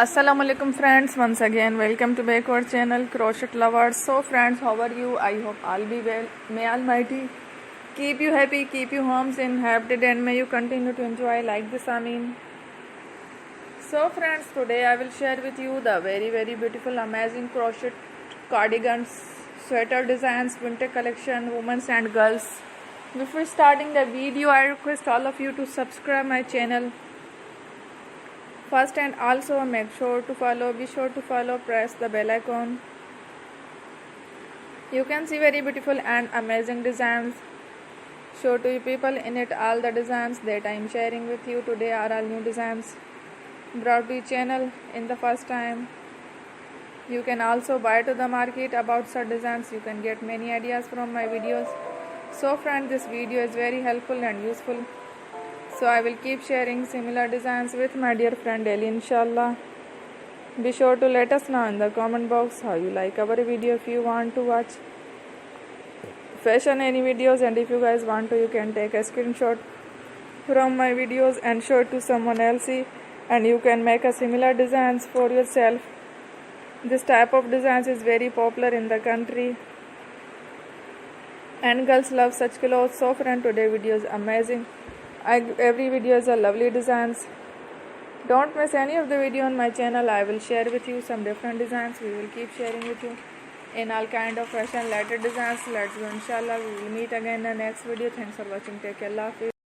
Assalamu alaikum friends, once again welcome to back our channel Crochet Lovers. So friends, how are you? I hope all be well. May Almighty keep you happy, keep you homes in happy, and may you continue to enjoy like this. Amin. So friends, today I will share with you the very beautiful amazing crochet cardigans, sweater designs, winter collection, women's and girls. Before starting the video, I request all of you to subscribe my channel first, and also be sure to follow, press the bell icon. You can see very beautiful and amazing designs. Show to you people in it. All the designs that I am sharing with you today are all new designs brought to your channel in the first time. You can also buy to the market about such designs. You can get many ideas from my videos. So friends, this video is very helpful and useful. So I will keep sharing similar designs with my dear friend daily, inshallah. Be sure to let us know in the comment box how you like our video. If you want to watch fashion any videos, and if you guys want to, you can take a screenshot from my videos and show it to someone else, and you can make a similar designs for yourself. This type of designs is very popular in the country and girls love such clothes. So friend, today video is amazing. Every video is a lovely designs. Don't miss any of the video on my channel. I will share with you some different designs. We will keep sharing with you in all kind of fashion related designs. Let's go, inshallah. We will meet again in the next video. Thanks for watching. Take care. Allah Hafiz.